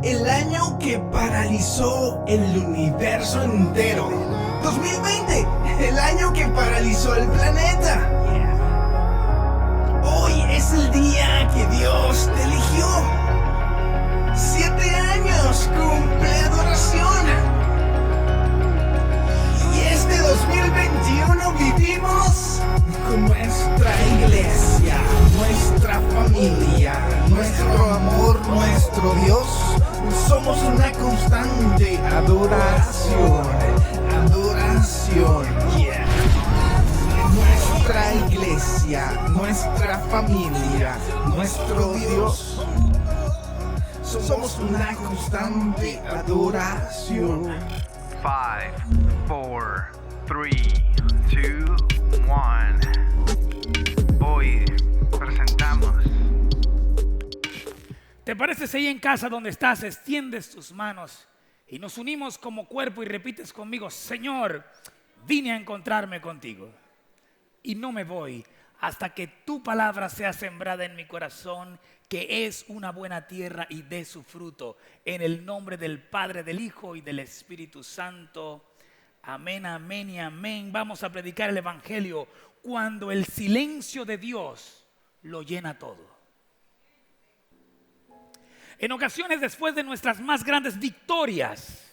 El año que paralizó el universo entero. 2020, el año que paralizó el planeta. Hoy es el día que Dios te eligió. 7 años cumple adoración. Y este 2021 vivimos con nuestra iglesia, nuestra familia, nuestro amor, nuestro Dios. Somos una constante adoración, yeah. Nuestra iglesia, nuestra familia, nuestro Dios. Somos una constante adoración. 5, 4, 3, 2, 1. Hoy presentamos. ¿Te parece si ahí en casa donde estás extiendes tus manos y nos unimos como cuerpo y repites conmigo: Señor, vine a encontrarme contigo y no me voy hasta que tu palabra sea sembrada en mi corazón, que es una buena tierra y dé su fruto, en el nombre del Padre, del Hijo y del Espíritu Santo. Amén, amén y amén. Vamos a predicar el Evangelio cuando el silencio de Dios lo llena todo. En ocasiones, después de nuestras más grandes victorias,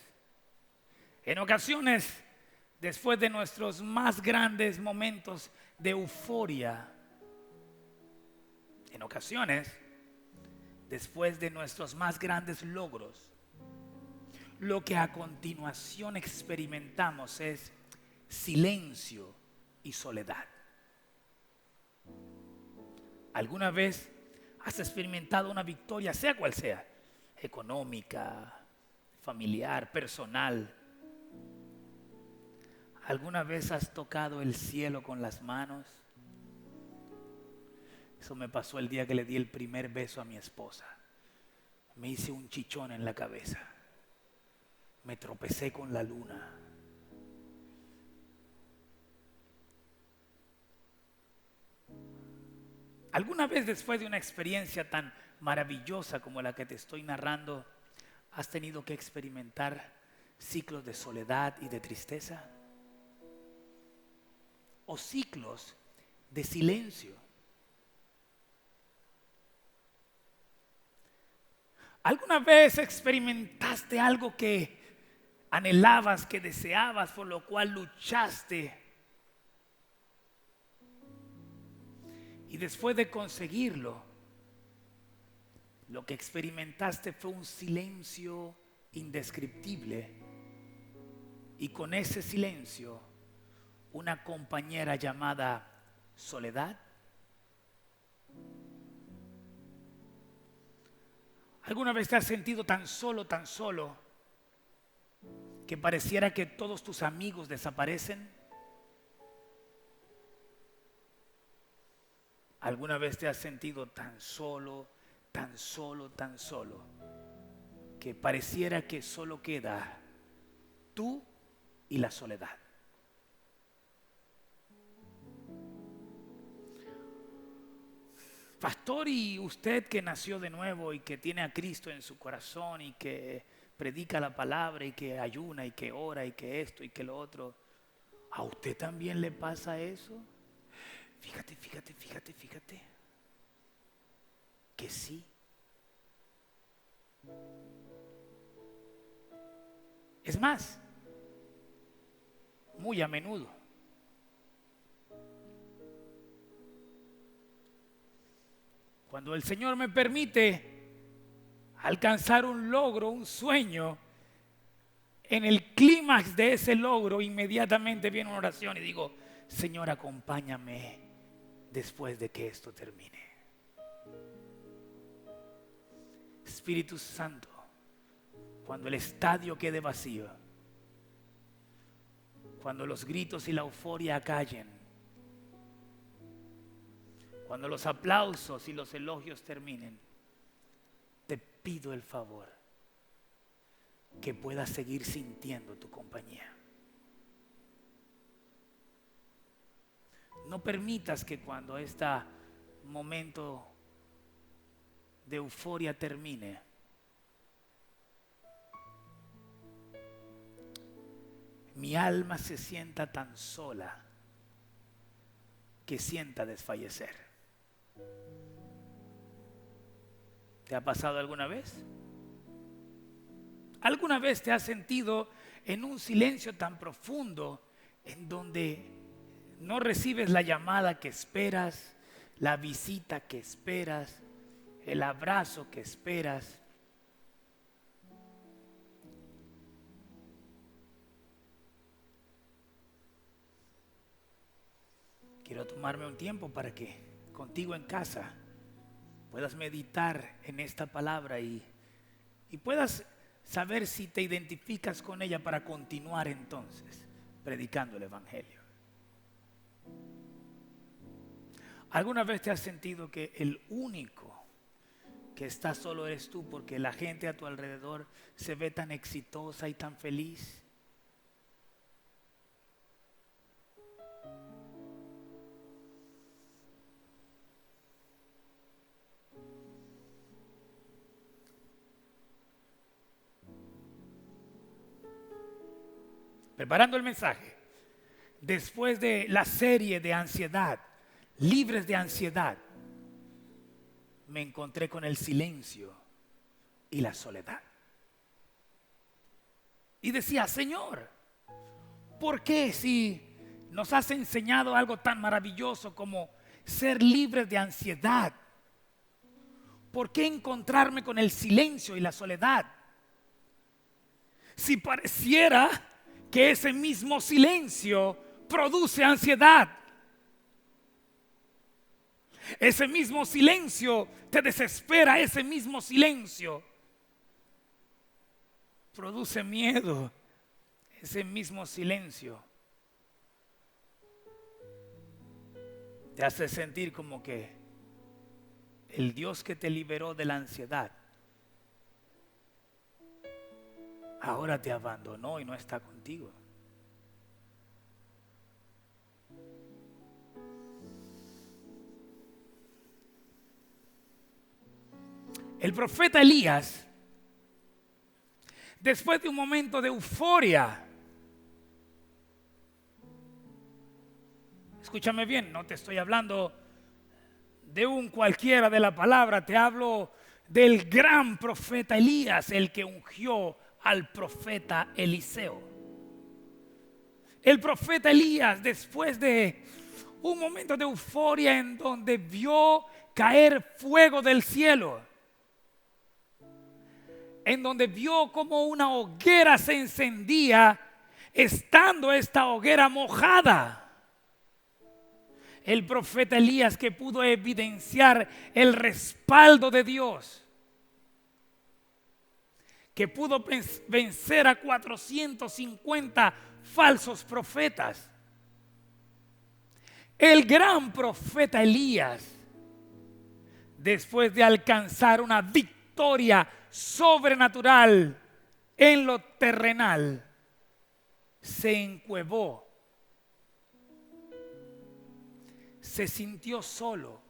en ocasiones, después de nuestros más grandes momentos de euforia, en ocasiones, después de nuestros más grandes logros, lo que a continuación experimentamos es silencio y soledad. ¿Alguna vez has experimentado una victoria, sea cual sea, económica, familiar, personal? ¿Alguna vez has tocado el cielo con las manos? Eso me pasó el día que le di el primer beso a mi esposa. Me hice un chichón en la cabeza. Me tropecé con la luna. ¿Alguna vez después de una experiencia tan maravillosa como la que te estoy narrando, has tenido que experimentar ciclos de soledad y de tristeza? ¿O ciclos de silencio? ¿Alguna vez experimentaste algo que anhelabas, que deseabas, por lo cual luchaste? Y después de conseguirlo, lo que experimentaste fue un silencio indescriptible. Y con ese silencio, una compañera llamada soledad. ¿Alguna vez te has sentido tan solo, que pareciera que todos tus amigos desaparecen? ¿Alguna vez te has sentido tan solo, que pareciera que solo queda tú y la soledad? Pastor, y usted que nació de nuevo y que tiene a Cristo en su corazón y que predica la palabra y que ayuna y que ora y que esto y que lo otro, ¿a usted también le pasa eso? Fíjate que sí. Es más, muy a menudo. Cuando el Señor me permite alcanzar un logro, un sueño, en el clímax de ese logro inmediatamente viene una oración y digo: Señor, acompáñame después de que esto termine. Espíritu Santo, cuando el estadio quede vacío, cuando los gritos y la euforia callen, cuando los aplausos y los elogios terminen, te pido el favor que puedas seguir sintiendo tu compañía. No permitas que cuando este momento de euforia termine, mi alma se sienta tan sola que sienta desfallecer. ¿Te ha pasado alguna vez? ¿Alguna vez te has sentido en un silencio tan profundo en donde no recibes la llamada que esperas, la visita que esperas, el abrazo que esperas? Quiero tomarme un tiempo para que contigo en casa puedas meditar en esta palabra y puedas saber si te identificas con ella para continuar entonces predicando el Evangelio. ¿Alguna vez te has sentido que el único que está solo eres tú porque la gente a tu alrededor se ve tan exitosa y tan feliz? Preparando el mensaje, después de la serie de ansiedad, libres de ansiedad, me encontré con el silencio y la soledad. Y decía, Señor, ¿por qué si nos has enseñado algo tan maravilloso como ser libres de ansiedad? ¿Por qué encontrarme con el silencio y la soledad? Si pareciera que ese mismo silencio produce ansiedad. Ese mismo silencio te desespera, ese mismo silencio produce miedo, ese mismo silencio te hace sentir como que el Dios que te liberó de la ansiedad ahora te abandonó y no está contigo. El profeta Elías, después de un momento de euforia, escúchame bien, no te estoy hablando de un cualquiera de la palabra, te hablo del gran profeta Elías, el que ungió al profeta Eliseo. El profeta Elías, después de un momento de euforia en donde vio caer fuego del cielo, en donde vio como una hoguera se encendía, estando esta hoguera mojada, el profeta Elías, que pudo evidenciar el respaldo de Dios, que pudo vencer a 450 falsos profetas. El gran profeta Elías, después de alcanzar una victoria sobrenatural en lo terrenal, se encuevó, se sintió solo.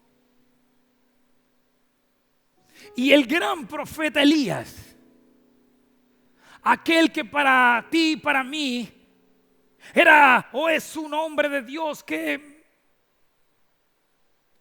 Y el gran profeta Elías, aquel que para ti y para mí era o es un hombre de Dios que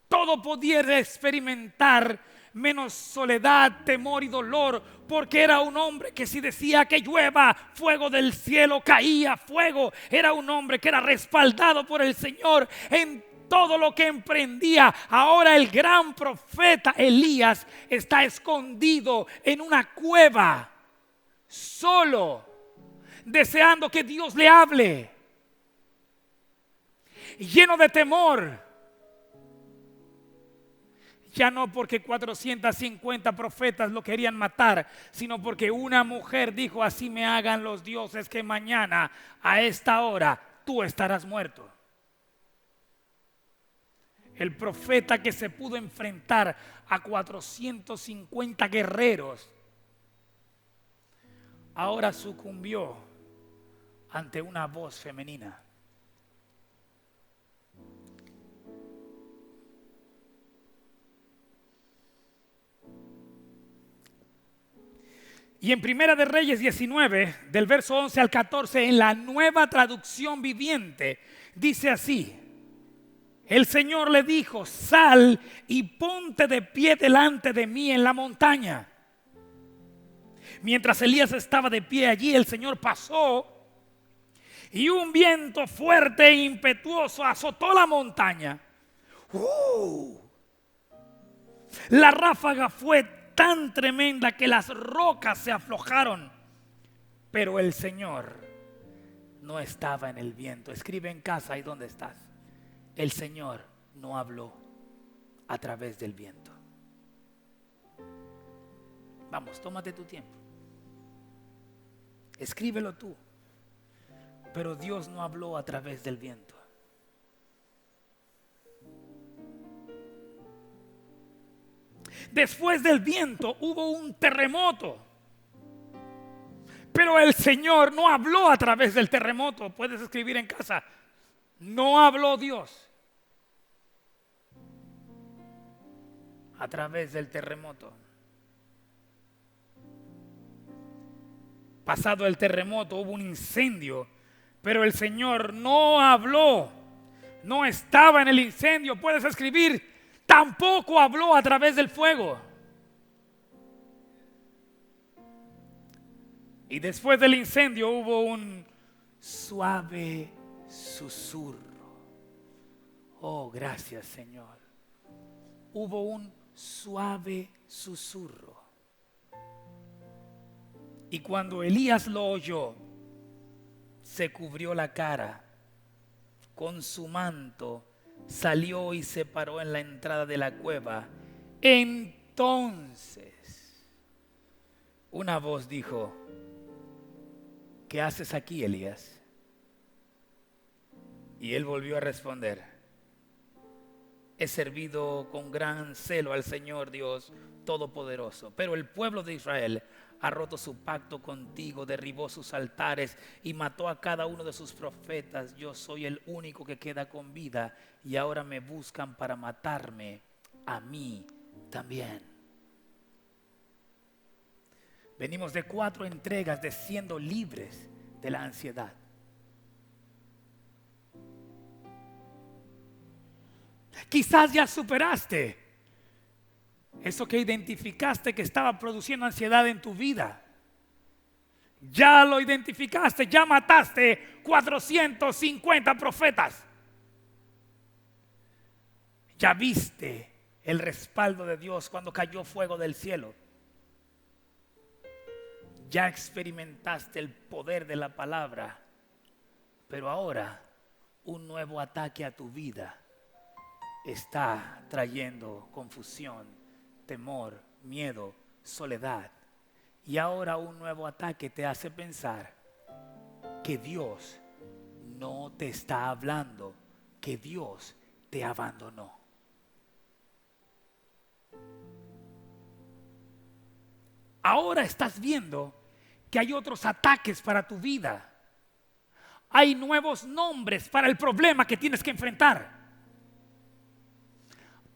todo pudiera experimentar menos soledad, temor y dolor, porque era un hombre que si decía que llueva fuego del cielo, caía fuego. Era un hombre que era respaldado por el Señor en todo lo que emprendía. Ahora el gran profeta Elías está escondido en una cueva, solo, deseando que Dios le hable, lleno de temor. Ya no porque 450 profetas lo querían matar, sino porque una mujer dijo: así me hagan los dioses que mañana a esta hora tú estarás muerto. El profeta que se pudo enfrentar a 450 guerreros ahora sucumbió ante una voz femenina. Y en Primera de Reyes 19, del verso 11 al 14, en la Nueva Traducción Viviente, dice así: el Señor le dijo, sal y ponte de pie delante de mí en la montaña. Mientras Elías estaba de pie allí, el Señor pasó y un viento fuerte e impetuoso azotó la montaña. La ráfaga fue tan tremenda que las rocas se aflojaron, pero el Señor no estaba en el viento. Escribe en casa, ahí donde estás. El Señor no habló a través del viento. Vamos, tómate tu tiempo. Escríbelo tú. Pero Dios no habló a través del viento. Después del viento hubo un terremoto. Pero el Señor no habló a través del terremoto. Puedes escribir en casa. No habló Dios a través del terremoto. Pasado el terremoto hubo un incendio, pero el Señor no habló. No estaba en el incendio. Puedes escribir. Tampoco habló a través del fuego. Y después del incendio hubo un suave susurro. Oh, gracias, Señor. Hubo un suave susurro. Y cuando Elías lo oyó, se cubrió la cara con su manto, salió y se paró en la entrada de la cueva. Entonces una voz dijo: ¿qué haces aquí, Elías? Y él volvió a responder: he servido con gran celo al Señor Dios Todopoderoso, pero el pueblo de Israel ha roto su pacto contigo, derribó sus altares y mató a cada uno de sus profetas. Yo soy el único que queda con vida y ahora me buscan para matarme a mí también. Venimos de 4 entregas de siendo libres de la ansiedad. Quizás ya superaste eso que identificaste que estaba produciendo ansiedad en tu vida. Ya lo identificaste, ya mataste 450 profetas. Ya viste el respaldo de Dios cuando cayó fuego del cielo. Ya experimentaste el poder de la palabra. Pero ahora un nuevo ataque a tu vida está trayendo confusión, temor, miedo, soledad. Y ahora un nuevo ataque te hace pensar que Dios no te está hablando, que Dios te abandonó. Ahora estás viendo que hay otros ataques para tu vida. Hay nuevos nombres para el problema que tienes que enfrentar.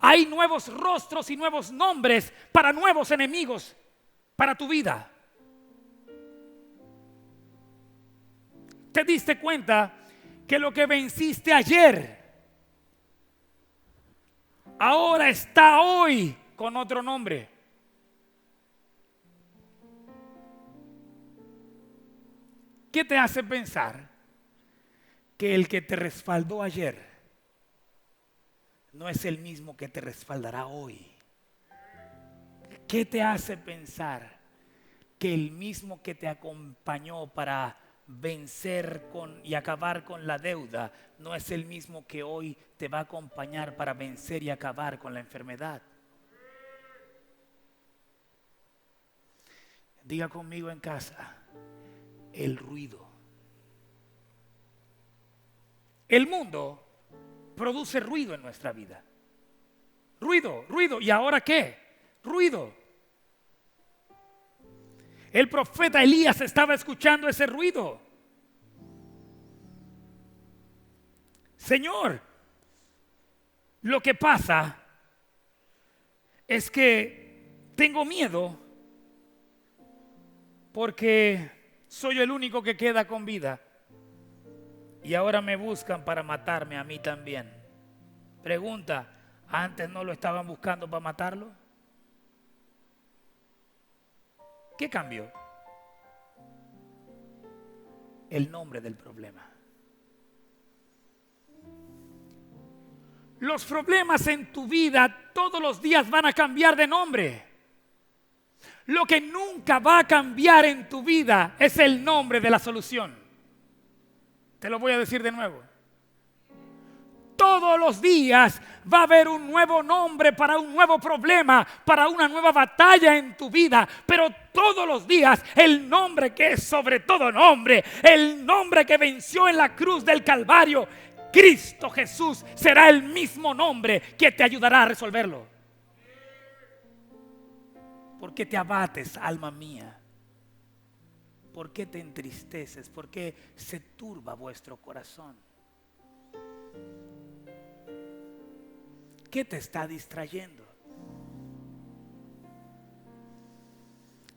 Hay nuevos rostros y nuevos nombres para nuevos enemigos para tu vida. ¿Te diste cuenta que lo que venciste ayer ahora está hoy con otro nombre? ¿Qué te hace pensar que el que te respaldó ayer no es el mismo que te respaldará hoy? ¿Qué te hace pensar que el mismo que te acompañó para vencer y acabar con la deuda no es el mismo que hoy te va a acompañar para vencer y acabar con la enfermedad? Diga conmigo en casa: el ruido. El mundo produce ruido en nuestra vida. Ruido, ruido. ¿Y ahora qué? Ruido. El profeta Elías estaba escuchando ese ruido. Señor, lo que pasa es que tengo miedo porque soy el único que queda con vida y ahora me buscan para matarme a mí también. Pregunta, ¿antes no lo estaban buscando para matarlo? ¿Qué cambió? El nombre del problema. Los problemas en tu vida todos los días van a cambiar de nombre. Lo que nunca va a cambiar en tu vida es el nombre de la solución. Te lo voy a decir de nuevo. Todos los días va a haber un nuevo nombre para un nuevo problema, para una nueva batalla en tu vida. Pero todos los días el nombre que es sobre todo nombre, el nombre que venció en la cruz del Calvario, Cristo Jesús, será el mismo nombre que te ayudará a resolverlo. ¿Por qué te abates, alma mía? ¿Por qué te entristeces? ¿Por qué se turba vuestro corazón? ¿Qué te está distrayendo?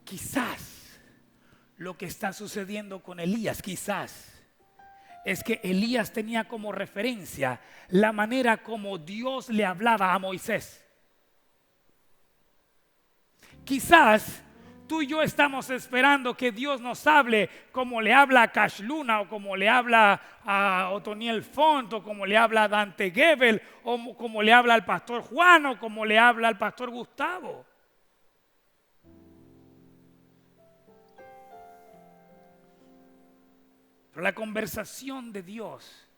Quizás lo que está sucediendo con Elías, quizás es que Elías tenía como referencia la manera como Dios le hablaba a Moisés. Quizás tú y yo estamos esperando que Dios nos hable como le habla a Cash Luna, o como le habla a Otoniel Font, o como le habla a Dante Gebel, o como le habla al pastor Juan, o como le habla al pastor Gustavo. Pero la conversación de Dios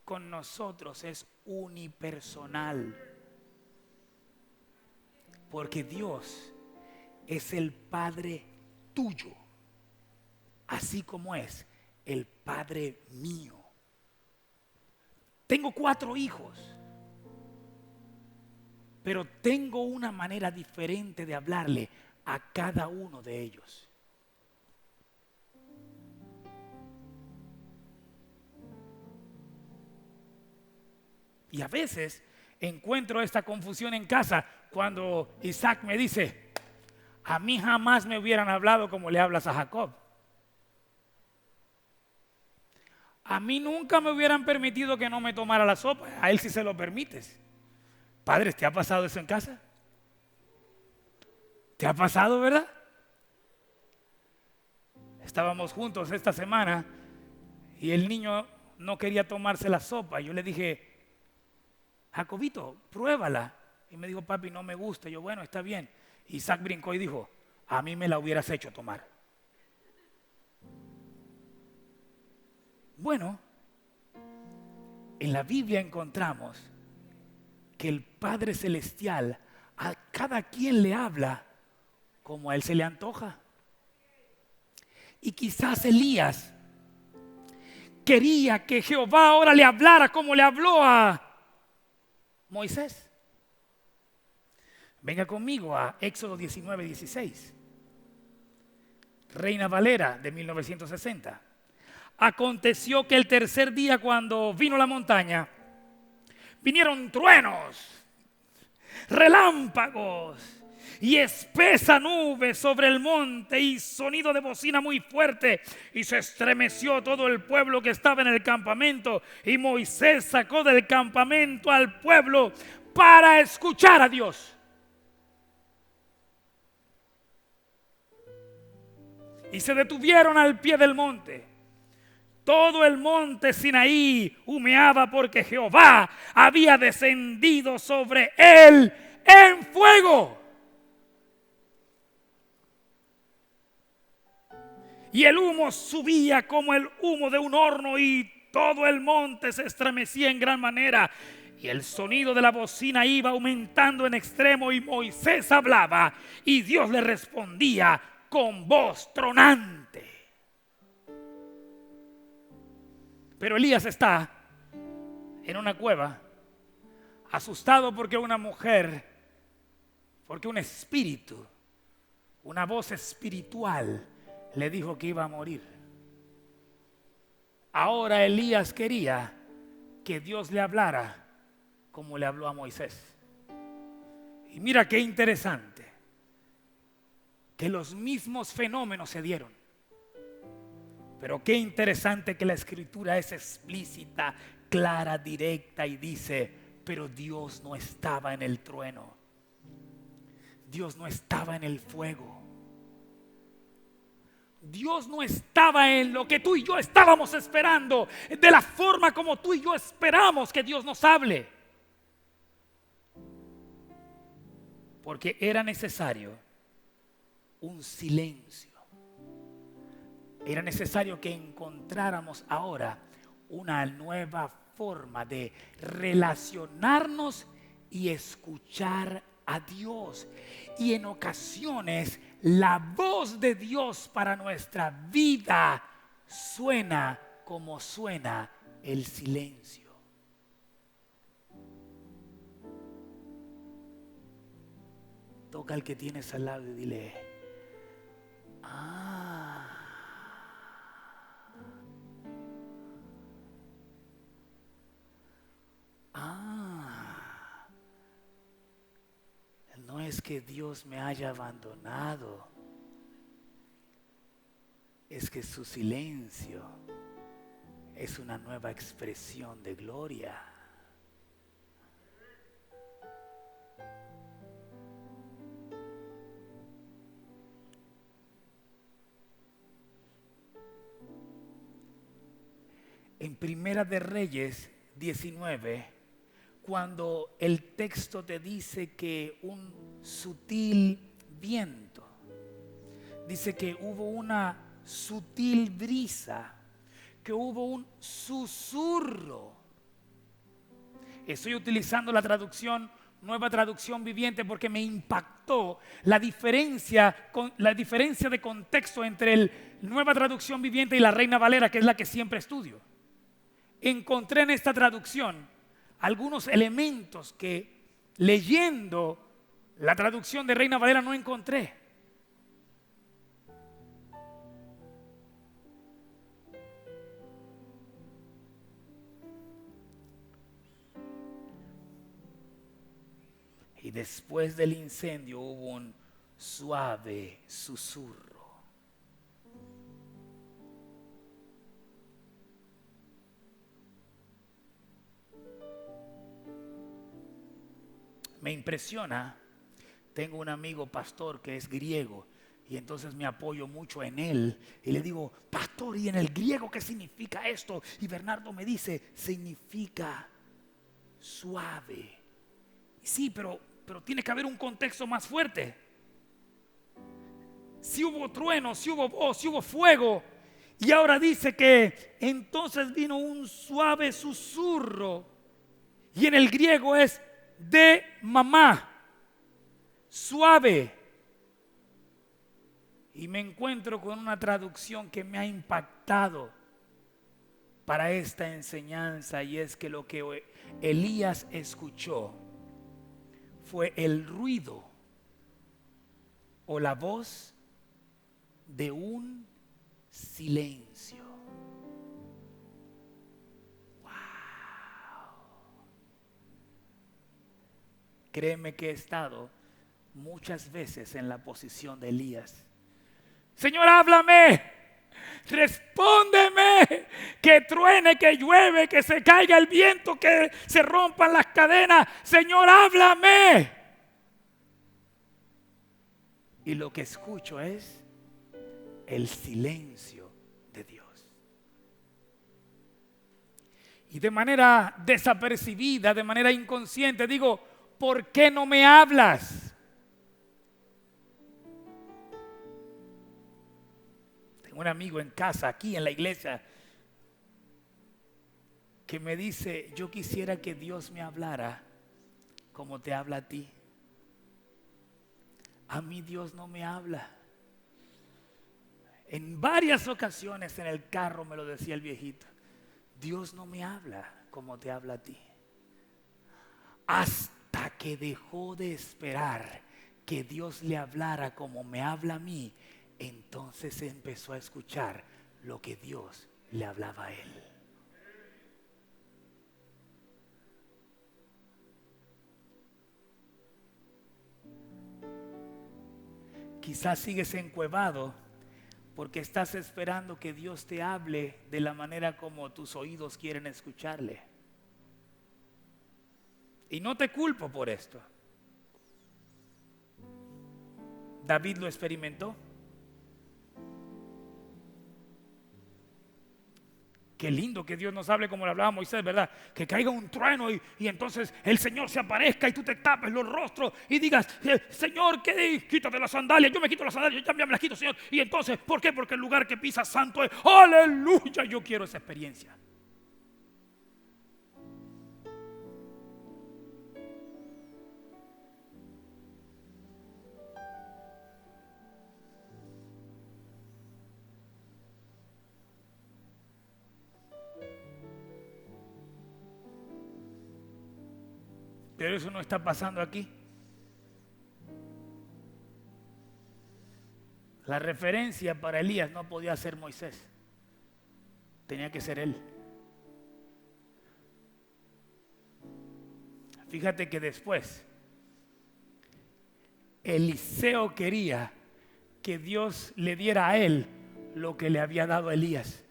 con nosotros es unipersonal. Porque Dios es el Padre tuyo, así como es el Padre mío. Tengo 4 hijos, pero tengo una manera diferente de hablarle a cada uno de ellos. Y a veces encuentro esta confusión en casa cuando Isaac me dice: a mí jamás me hubieran hablado como le hablas a Jacob. A mí nunca me hubieran permitido que no me tomara la sopa. A él sí se lo permites. Padres, ¿te ha pasado eso en casa? ¿Te ha pasado, verdad? Estábamos juntos esta semana y el niño no quería tomarse la sopa. Yo le dije: Jacobito, pruébala. Y me dijo: papi, no me gusta. Yo: bueno, está bien. Isaac brincó y dijo: a mí me la hubieras hecho tomar. Bueno, en la Biblia encontramos que el Padre Celestial a cada quien le habla como a él se le antoja. Y quizás Elías quería que Jehová ahora le hablara como le habló a Moisés. Venga conmigo a Éxodo 19:16. Reina Valera de 1960. Aconteció que el tercer día, cuando vino la montaña, vinieron truenos, relámpagos y espesa nube sobre el monte y sonido de bocina muy fuerte, y se estremeció todo el pueblo que estaba en el campamento, y Moisés sacó del campamento al pueblo para escuchar a Dios. Y se detuvieron al pie del monte. Todo el monte Sinaí humeaba porque Jehová había descendido sobre él en fuego. Y el humo subía como el humo de un horno, y todo el monte se estremecía en gran manera. Y el sonido de la bocina iba aumentando en extremo, y Moisés hablaba y Dios le respondía con voz tronante. Pero Elías está en una cueva, asustado porque una mujer, porque un espíritu, una voz espiritual le dijo que iba a morir. Ahora Elías quería que Dios le hablara como le habló a Moisés. Y mira qué interesante. que los mismos fenómenos se dieron. Pero qué interesante que la escritura es explícita, clara, directa y dice, pero Dios no estaba en el trueno. Dios no estaba en el fuego. Dios no estaba en lo que tú y yo estábamos esperando, de la forma como tú y yo esperamos que Dios nos hable. Porque era necesario un silencio. Era necesario que encontráramos ahora una nueva forma de relacionarnos y escuchar a Dios. Y en ocasiones la voz de Dios para nuestra vida suena como suena el silencio. Toca al que tienes al lado y dile, no es que Dios me haya abandonado, es que su silencio es una nueva expresión de gloria. En Primera de Reyes 19, cuando el texto te dice que un sutil viento, dice que hubo una sutil brisa, que hubo un susurro. Estoy utilizando la traducción, Nueva Traducción Viviente, porque me impactó la diferencia de contexto entre el Nueva Traducción Viviente y la Reina Valera, que es la que siempre estudio. Encontré en esta traducción algunos elementos que leyendo la traducción de Reina Valera no encontré. Y después del incendio hubo un suave susurro. Me impresiona, tengo un amigo pastor que es griego y entonces me apoyo mucho en él y le digo, pastor, ¿y en el griego qué significa esto? Y Bernardo me dice, significa suave. Sí, pero tiene que haber un contexto más fuerte. Si hubo trueno, si hubo voz, si hubo fuego, y ahora dice que entonces vino un suave susurro, y en el griego es de mamá, suave. Y me encuentro con una traducción que me ha impactado para esta enseñanza, y es que lo que Elías escuchó fue el ruido o la voz de un silencio. Créeme que he estado muchas veces en la posición de Elías. Señor, háblame, respóndeme, que truene, que llueve, que se caiga el viento, que se rompan las cadenas. Señor, háblame. Y lo que escucho es el silencio de Dios. Y de manera desapercibida, de manera inconsciente, digo, ¿por qué no me hablas? Tengo un amigo en casa, aquí en la iglesia, que me dice, yo quisiera que Dios me hablara como te habla a ti. A mí Dios no me habla. En varias ocasiones en el carro me lo decía el viejito, Dios no me habla como te habla a ti. Hasta que dejó de esperar que Dios le hablara como me habla a mí, entonces empezó a escuchar lo que Dios le hablaba a él. Quizás sigues encuevado porque estás esperando que Dios te hable de la manera como tus oídos quieren escucharle. Y no te culpo por esto. David lo experimentó. Qué lindo que Dios nos hable como le hablaba a Moisés, ¿verdad? Que caiga un trueno y entonces el Señor se aparezca y tú te tapes los rostros y digas, Señor, ¿qué? Quítate las sandalias. Yo me quito las sandalias, yo ya me las quito, Señor. Y entonces, ¿por qué? Porque el lugar que pisas santo es. ¡Aleluya! Yo quiero esa experiencia. Pero eso no está pasando aquí. La referencia para Elías no podía ser Moisés. Tenía que ser él. Fíjate que después Eliseo quería que Dios le diera a él lo que le había dado a Elías.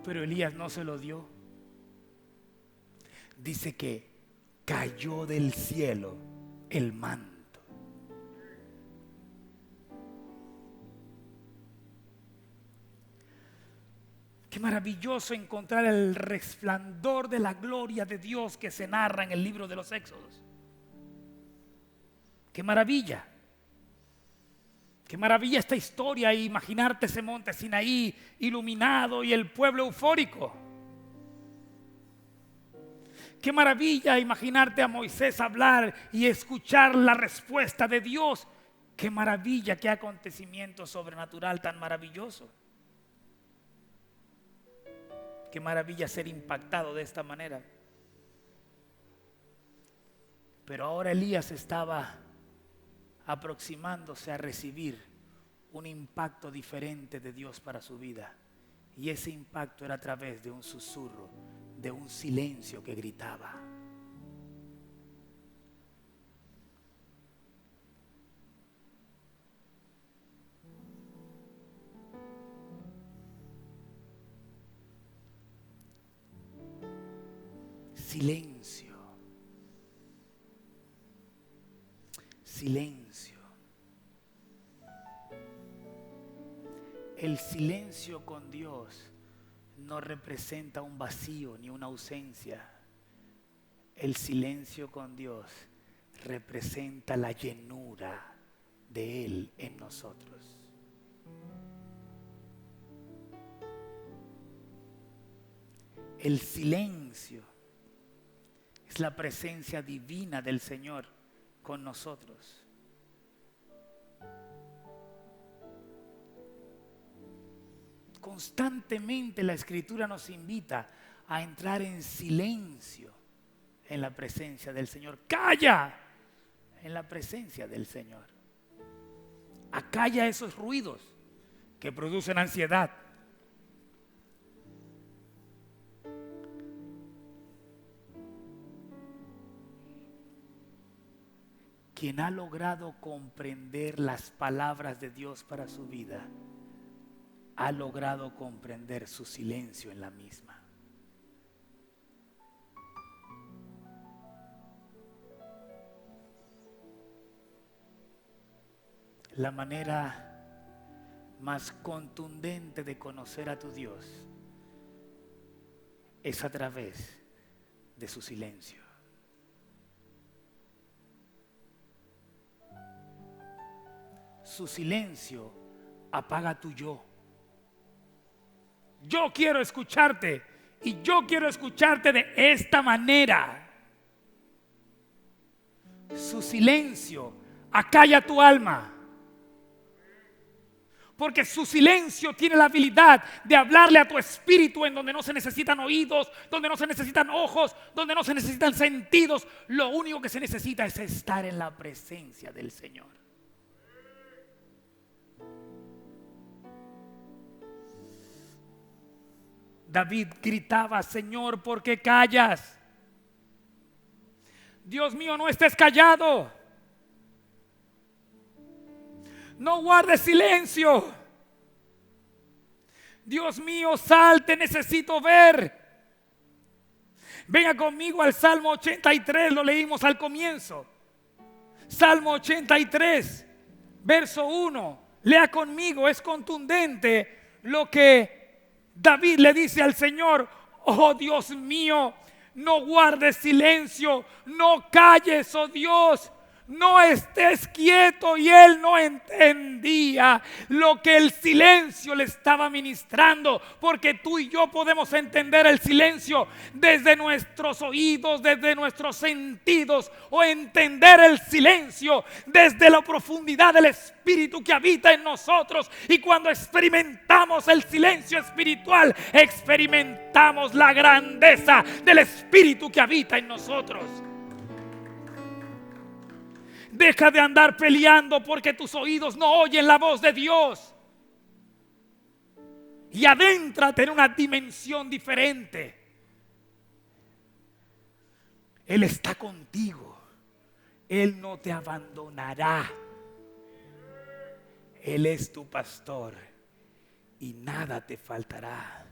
Pero Elías no se lo dio. Dice que cayó del cielo el manto. Qué maravilloso encontrar el resplandor de la gloria de Dios que se narra en el libro de los Éxodos. Qué maravilla. Qué maravilla esta historia, y imaginarte ese monte Sinaí iluminado y el pueblo eufórico. Qué maravilla imaginarte a Moisés hablar y escuchar la respuesta de Dios. Qué maravilla, qué acontecimiento sobrenatural tan maravilloso. Qué maravilla ser impactado de esta manera. Pero ahora Elías estaba aproximándose a recibir un impacto diferente de Dios para su vida. Y ese impacto era a través de un susurro, de un silencio que gritaba. Silencio. Silencio. El silencio con Dios no representa un vacío ni una ausencia. El silencio con Dios representa la llenura de Él en nosotros. El silencio es la presencia divina del Señor con nosotros. Constantemente la Escritura nos invita a entrar en silencio en la presencia del Señor. Calla en la presencia del Señor. Acalla esos ruidos que producen ansiedad. Quien ha logrado comprender las palabras de Dios para su vida, ha logrado comprender su silencio en la misma. La manera más contundente de conocer a tu Dios es a través de su silencio. Su silencio apaga tu yo. Yo quiero escucharte y yo quiero escucharte de esta manera. Su silencio acalla tu alma. Porque su silencio tiene la habilidad de hablarle a tu espíritu en donde no se necesitan oídos, donde no se necesitan ojos, donde no se necesitan sentidos. Lo único que se necesita es estar en la presencia del Señor. David gritaba: Señor, ¿por qué callas? Dios mío, no estés callado. No guardes silencio. Dios mío, sal, te necesito ver. Venga conmigo al Salmo 83, lo leímos al comienzo. Salmo 83, verso 1. Lea conmigo, es contundente lo que David le dice al Señor. Oh Dios mío, no guardes silencio, no calles, oh Dios. No estés quieto. Y él no entendía lo que el silencio le estaba ministrando, porque tú y yo podemos entender el silencio desde nuestros oídos, desde nuestros sentidos, o entender el silencio desde la profundidad del Espíritu que habita en nosotros. Y cuando experimentamos el silencio espiritual, experimentamos la grandeza del Espíritu que habita en nosotros. Deja de andar peleando porque tus oídos no oyen la voz de Dios. Y adéntrate en una dimensión diferente. Él está contigo. Él no te abandonará. Él es tu pastor y nada te faltará.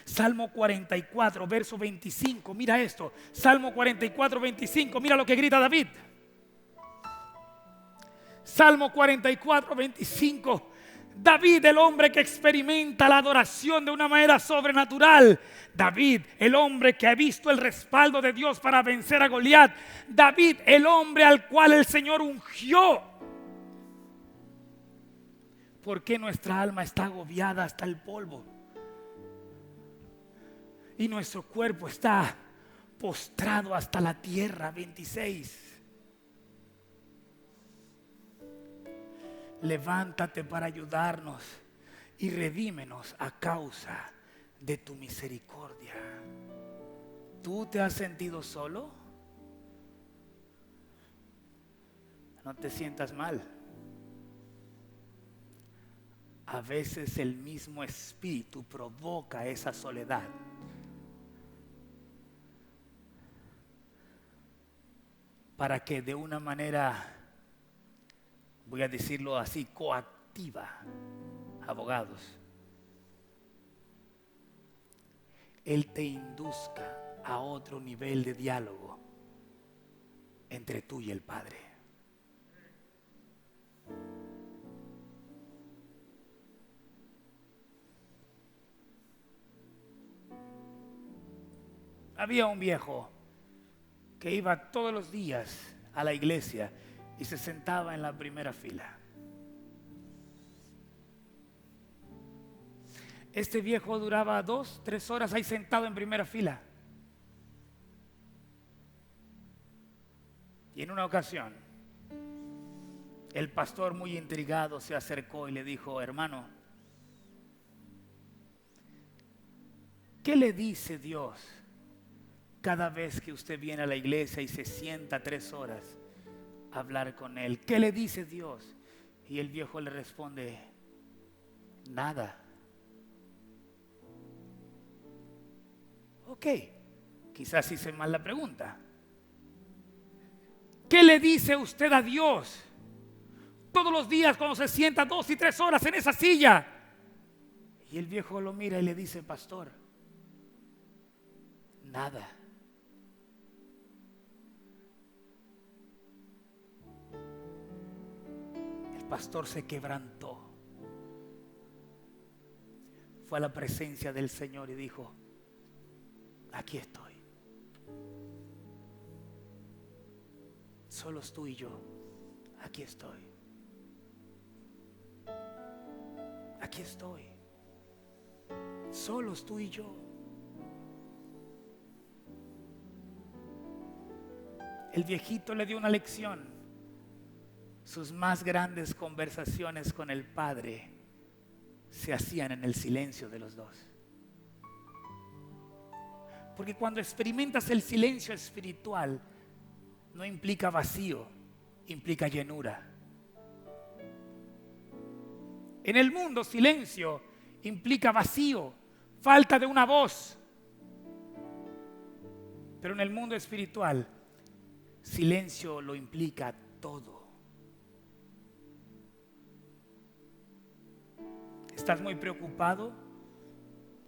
Salmo 44, verso 25. Mira esto. Salmo 44, 25. Mira lo que grita David. Salmo 44, 25. David, el hombre que experimenta la adoración de una manera sobrenatural. David, el hombre que ha visto el respaldo de Dios para vencer a Goliat. David, el hombre al cual el Señor ungió. ¿Por qué nuestra alma está agobiada hasta el polvo? Y nuestro cuerpo está postrado hasta la tierra. 26. Levántate para ayudarnos y redímenos a causa de tu misericordia. ¿Tú te has sentido solo? No te sientas mal. A veces el mismo Espíritu provoca esa soledad. Para que de una manera, voy a decirlo así, coactiva, abogados, Él te induzca a otro nivel de diálogo entre tú y el Padre. Había un viejo que iba todos los días a la iglesia y se sentaba en la primera fila. Este viejo duraba 2-3 horas ahí sentado en primera fila. Y en una ocasión, el pastor, muy intrigado, se acercó y le dijo: hermano, ¿qué le dice Dios cada vez que usted viene a la iglesia y se sienta 3 horas a hablar con Él? ¿Qué le dice Dios? Y el viejo le responde: nada. Ok, quizás hice mal la pregunta. ¿Qué le dice usted a Dios todos los días cuando se sienta 2 y 3 horas en esa silla? Y el viejo lo mira y le dice: pastor, nada. El pastor se quebrantó. Fue a la presencia del Señor y dijo: aquí estoy. Solos tú y yo. Aquí estoy. Aquí estoy. Solos tú y yo. El viejito le dio una lección. Sus más grandes conversaciones con el Padre se hacían en el silencio de los dos. Porque cuando experimentas el silencio espiritual, no implica vacío, implica llenura. En el mundo, silencio implica vacío, falta de una voz. Pero en el mundo espiritual, silencio lo implica todo. ¿Estás muy preocupado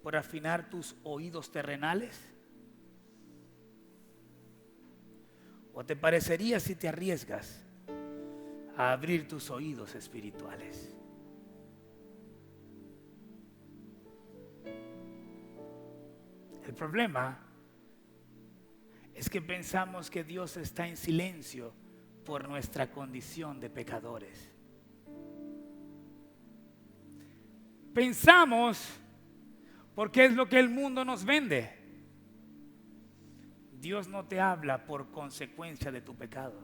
por afinar tus oídos terrenales? ¿O te parecería si te arriesgas a abrir tus oídos espirituales? El problema es que pensamos que Dios está en silencio por nuestra condición de pecadores. Pensamos porque es lo que el mundo nos vende. Dios no te habla por consecuencia de tu pecado.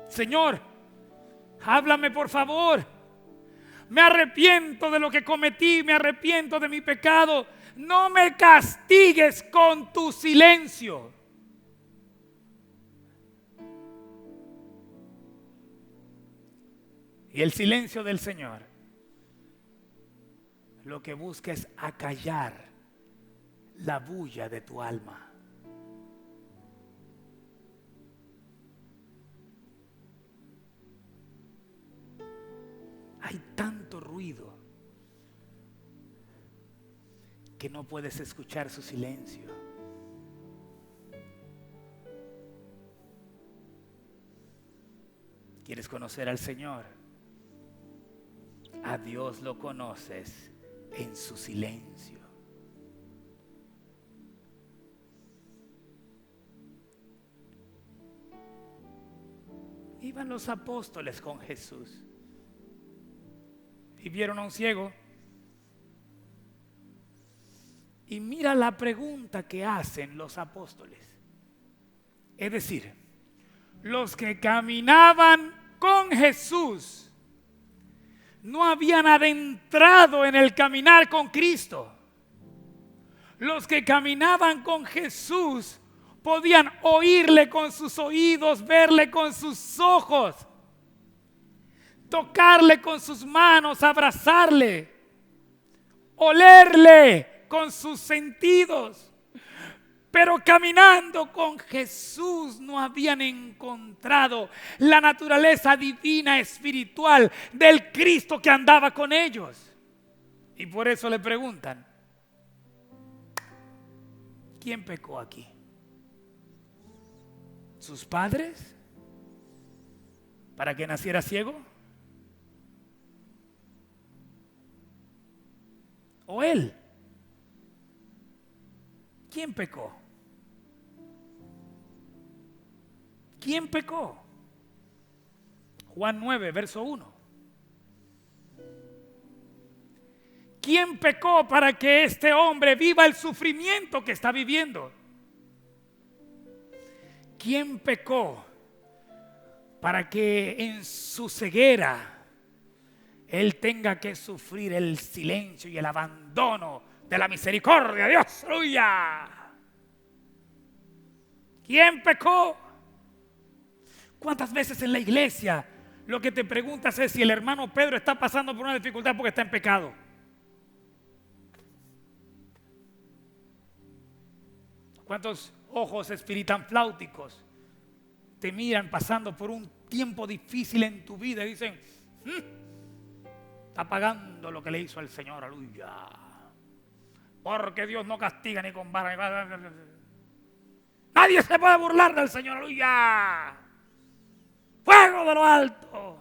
Señor, háblame por favor. Me arrepiento de lo que cometí, me arrepiento de mi pecado. No me castigues con tu silencio. Y el silencio del Señor lo que busca es acallar la bulla de tu alma. Hay tanto ruido que no puedes escuchar su silencio. ¿Quieres conocer al Señor? A Dios lo conoces en su silencio. Iban los apóstoles con Jesús y vieron a un ciego. Y mira la pregunta que hacen los apóstoles. Es decir, los que caminaban con Jesús no habían adentrado en el caminar con Cristo. Los que caminaban con Jesús podían oírle con sus oídos, verle con sus ojos, tocarle con sus manos, abrazarle, olerle con sus sentidos. Pero caminando con Jesús no habían encontrado la naturaleza divina espiritual del Cristo que andaba con ellos. Y por eso le preguntan: ¿quién pecó aquí? ¿Sus padres? ¿Para que naciera ciego? ¿O él? ¿Quién pecó? ¿Quién pecó? Juan 9, verso 1. ¿Quién pecó para que este hombre viva el sufrimiento que está viviendo? ¿Quién pecó para que en su ceguera él tenga que sufrir el silencio y el abandono de la misericordia de Dios? ¡Aleluya! ¿Quién pecó? ¿Cuántas veces en la iglesia lo que te preguntas es si el hermano Pedro está pasando por una dificultad porque está en pecado? ¿Cuántos ojos espiritanfláuticos te miran pasando por un tiempo difícil en tu vida y dicen: está pagando lo que le hizo al Señor, aleluya? Porque Dios no castiga ni con vara. Nadie se puede burlar del Señor, aleluya. Fuego de lo alto.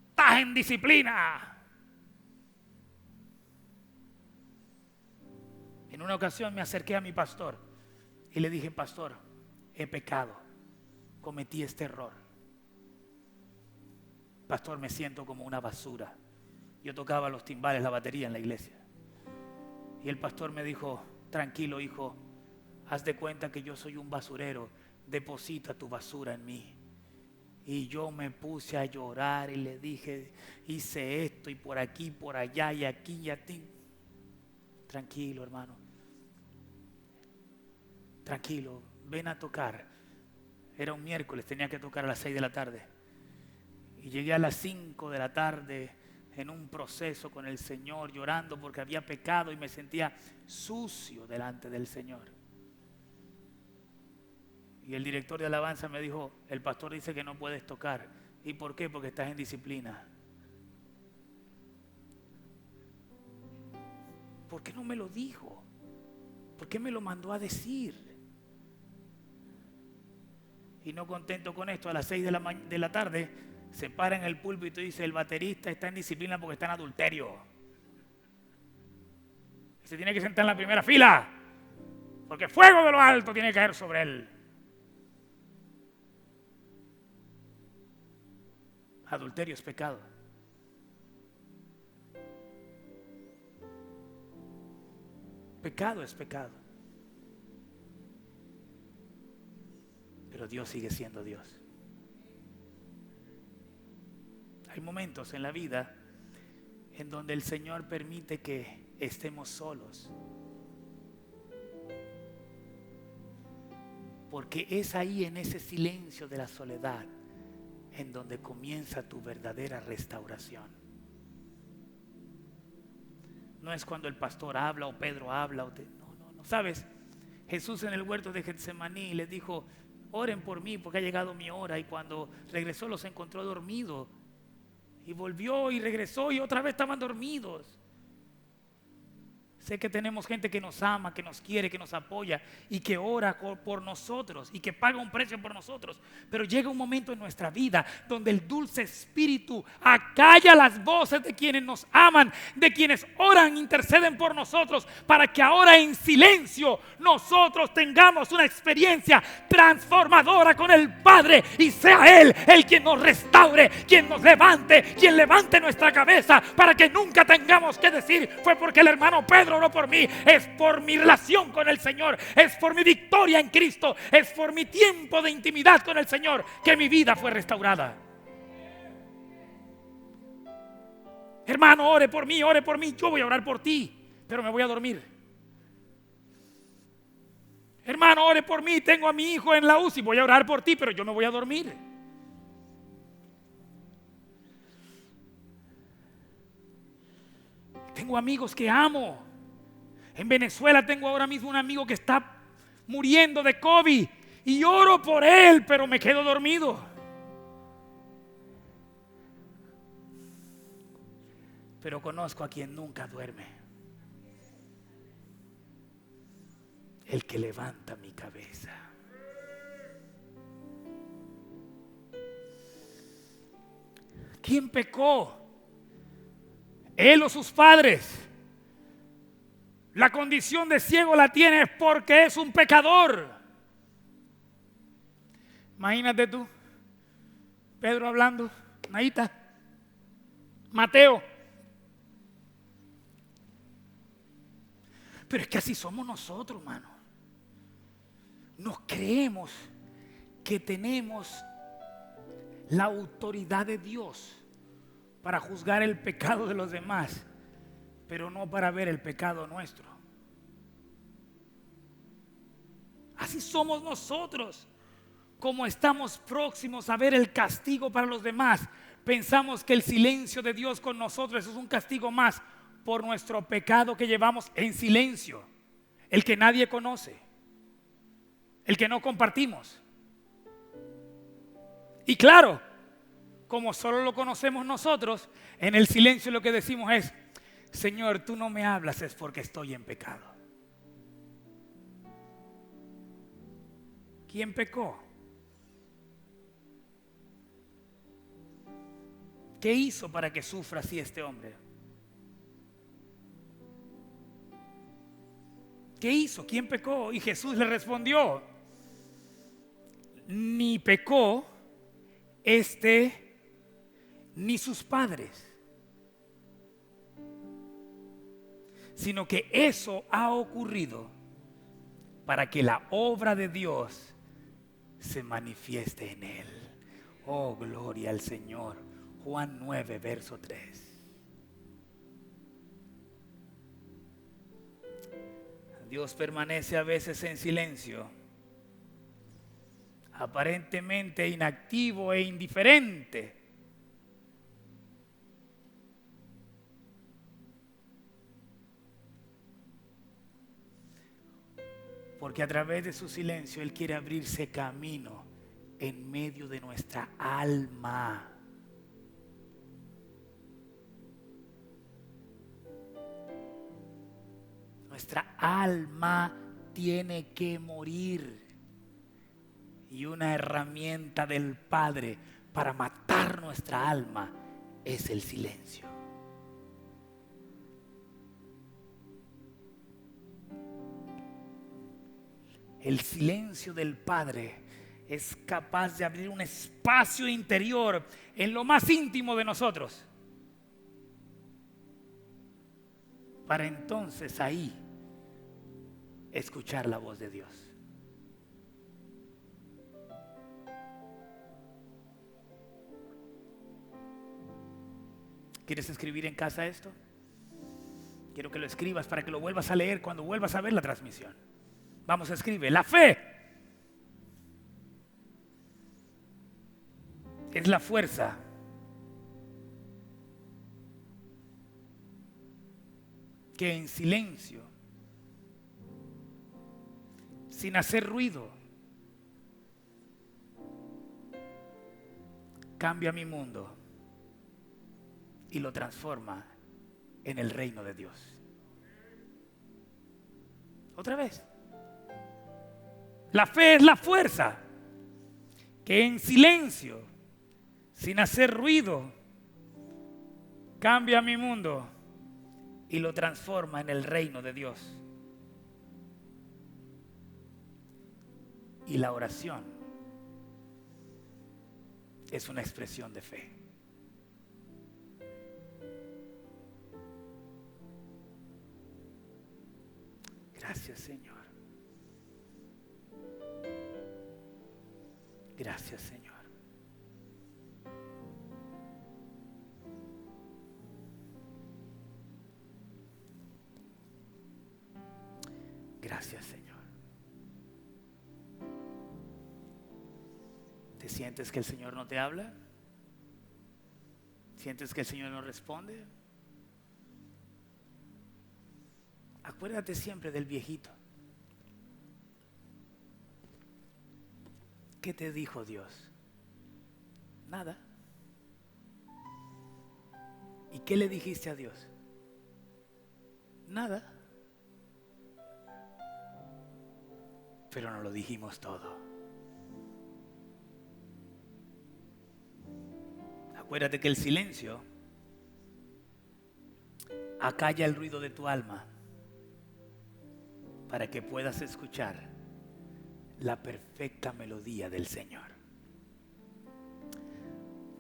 Estás en disciplina. En una ocasión me acerqué a mi pastor y le dije: pastor, he pecado, cometí este error. Pastor, me siento como una basura. Yo tocaba los timbales, la batería en la iglesia. Y el pastor me dijo: tranquilo, hijo, haz de cuenta que yo soy un basurero, deposita tu basura en mí. Y yo me puse a llorar y le dije: hice esto y por aquí, por allá y aquí y a ti. Tranquilo, hermano, tranquilo, ven a tocar. Era un miércoles, tenía que tocar a las 6 de la tarde. Y llegué a las 5 de la tarde, en un proceso con el Señor, llorando porque había pecado y me sentía sucio delante del Señor. Y el director de alabanza me dijo, el pastor dice que no puedes tocar. ¿Y por qué? Porque estás en disciplina. ¿Por qué no me lo dijo? ¿Por qué me lo mandó a decir? Y no contento con esto, a las 6 de la tarde se para en el púlpito y dice, el baterista está en disciplina porque está en adulterio. Y se tiene que sentar en la primera fila, porque fuego de lo alto tiene que caer sobre él. Adulterio es pecado. Pecado es pecado. Pero Dios sigue siendo Dios. Hay momentos en la vida en donde el Señor permite que estemos solos. Porque es ahí, en ese silencio de la soledad, en donde comienza tu verdadera restauración. No es cuando el pastor habla o Pedro habla. No. ¿Sabes? Jesús en el huerto de Getsemaní les dijo, oren por mí porque ha llegado mi hora. Y cuando regresó los encontró dormidos. Y volvió y regresó y otra vez estaban dormidos. Sé que tenemos gente que nos ama, que nos quiere, que nos apoya y que ora por nosotros y que paga un precio por nosotros. Pero llega un momento en nuestra vida donde el dulce espíritu acalla las voces de quienes nos aman, de quienes oran, interceden por nosotros, para que ahora en silencio nosotros tengamos una experiencia transformadora con el Padre y sea Él el quien nos restaure, quien nos levante, quien levante nuestra cabeza, para que nunca tengamos que decir, fue porque el hermano Pedro no por mí. Es por mi relación con el Señor, es por mi victoria en Cristo, es por mi tiempo de intimidad con el Señor que mi vida fue restaurada. Hermano, ore por mí, yo voy a orar por ti, pero me voy a dormir. Hermano, ore por mí, tengo a mi hijo en la UCI, voy a orar por ti, pero yo me voy a dormir. Tengo amigos que amo. En Venezuela tengo ahora mismo un amigo que está muriendo de COVID y oro por él, pero me quedo dormido. Pero conozco a quien nunca duerme. El que levanta mi cabeza. ¿Quién pecó? ¿Él o sus padres? La condición de ciego la tiene porque es un pecador. Imagínate tú, Pedro hablando, Naita, Mateo. Pero es que así somos nosotros, hermano. Nos creemos que tenemos la autoridad de Dios para juzgar el pecado de los demás, pero no para ver el pecado nuestro. Así somos nosotros. Como estamos próximos a ver el castigo para los demás, pensamos que el silencio de Dios con nosotros es un castigo más por nuestro pecado que llevamos en silencio, el que nadie conoce, el que no compartimos. Y claro, como solo lo conocemos nosotros, en el silencio lo que decimos es: Señor, tú no me hablas, es porque estoy en pecado. ¿Quién pecó? ¿Qué hizo para que sufra así este hombre? ¿Qué hizo? ¿Quién pecó? Y Jesús le respondió: ni pecó ni sus padres, sino que eso ha ocurrido para que la obra de Dios se manifieste en él. Oh, gloria al Señor. Juan 9, verso 3. Dios permanece a veces en silencio, aparentemente inactivo e indiferente, Porque a través de su silencio Él quiere abrirse camino en medio de nuestra alma. Nuestra alma tiene que morir. Y una herramienta del Padre para matar nuestra alma es el silencio. El silencio del Padre es capaz de abrir un espacio interior en lo más íntimo de nosotros, para entonces ahí escuchar la voz de Dios. ¿Quieres escribir en casa esto? Quiero que lo escribas para que lo vuelvas a leer cuando vuelvas a ver la transmisión. Vamos, escribe: la fe es la fuerza que en silencio, sin hacer ruido, cambia mi mundo y lo transforma en el reino de Dios. Otra vez. La fe es la fuerza que en silencio, sin hacer ruido, cambia mi mundo y lo transforma en el reino de Dios. Y la oración es una expresión de fe. Gracias, Señor. Gracias, Señor. Gracias, Señor. ¿Te sientes que el Señor no te habla? ¿Sientes que el Señor no responde? Acuérdate siempre del viejito. ¿Qué te dijo Dios? Nada. ¿Y qué le dijiste a Dios? Nada. Pero no lo dijimos todo. Acuérdate que el silencio acalla el ruido de tu alma para que puedas escuchar la perfecta melodía del Señor.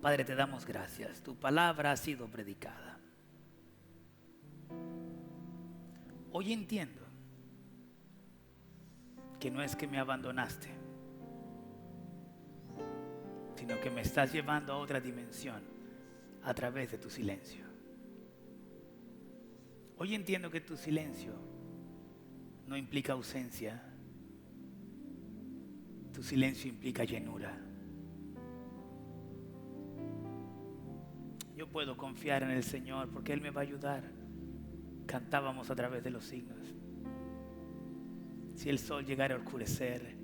Padre, te damos gracias. Tu palabra ha sido predicada. Hoy entiendo que no es que me abandonaste, sino que me estás llevando a otra dimensión a través de tu silencio. Hoy entiendo que tu silencio no implica ausencia. Tu silencio implica llenura. Yo puedo confiar en el Señor porque Él me va a ayudar. Cantábamos a través de los signos. Si el sol llegara a oscurecer,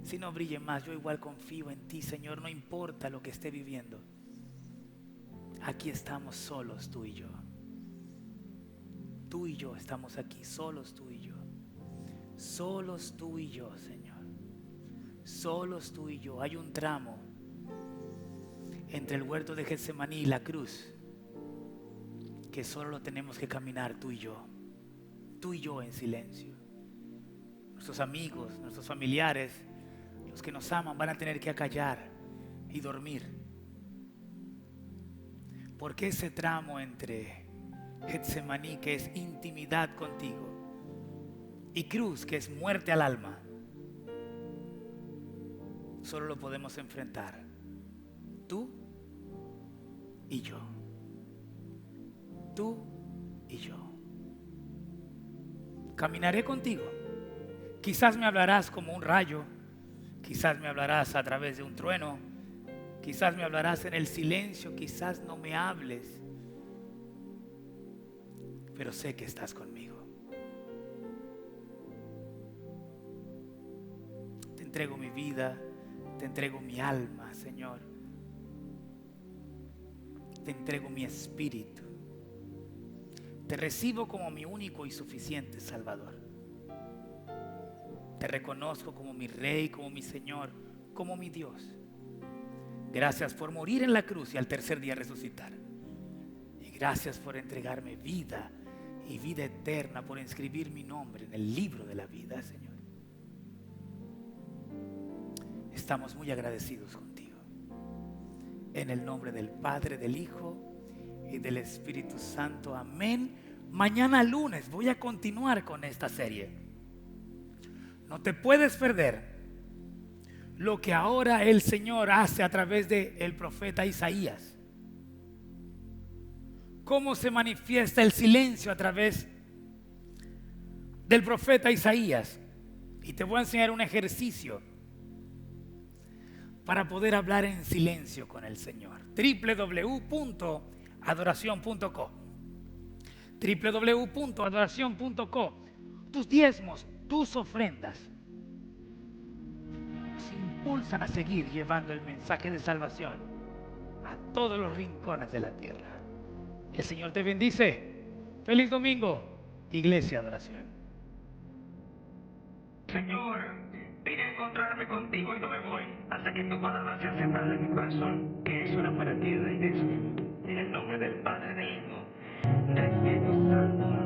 si no brille más, yo igual confío en ti, Señor, no importa lo que esté viviendo. Aquí estamos solos, tú y yo. Tú y yo estamos aquí, solos tú y yo. Solos tú y yo, Señor. Solos tú y yo. Hay un tramo entre el huerto de Getsemaní y la cruz que solo lo tenemos que caminar tú y yo. Tú y yo en silencio. Nuestros amigos, nuestros familiares, los que nos aman van a tener que acallar y dormir. Porque ese tramo entre Getsemaní, que es intimidad contigo, y cruz, que es muerte al alma, solo lo podemos enfrentar tú y yo. Tú y yo. Caminaré contigo. Quizás me hablarás como un rayo, quizás me hablarás a través de un trueno, quizás me hablarás en el silencio, quizás no me hables, pero sé que estás conmigo. entrego mi vida, te entrego mi alma, Señor. Te entrego mi espíritu. Te recibo como mi único y suficiente Salvador. Te reconozco como mi Rey, como mi Señor, como mi Dios. Gracias por morir en la cruz y al tercer día resucitar. Y gracias por entregarme vida y vida eterna, por inscribir mi nombre en el libro de la vida, Señor. Estamos muy agradecidos contigo. En el nombre del Padre, del Hijo y del Espíritu Santo. Amén. Mañana lunes voy a continuar con esta serie. No te puedes perder lo que ahora el Señor hace a través del profeta Isaías. Cómo se manifiesta el silencio a través del profeta Isaías. Y te voy a enseñar un ejercicio para poder hablar en silencio con el Señor. www.adoracion.co www.adoracion.co. Tus diezmos, tus ofrendas se impulsan a seguir llevando el mensaje de salvación a todos los rincones de la tierra. El Señor te bendice. Feliz domingo, Iglesia Adoración. Señor, vine a encontrarme contigo y no me voy hasta que tu palabra sea sembrada en mi corazón, que es una para ti de iglesia. En el nombre del Padre, del Hijo, del Espíritu Santo.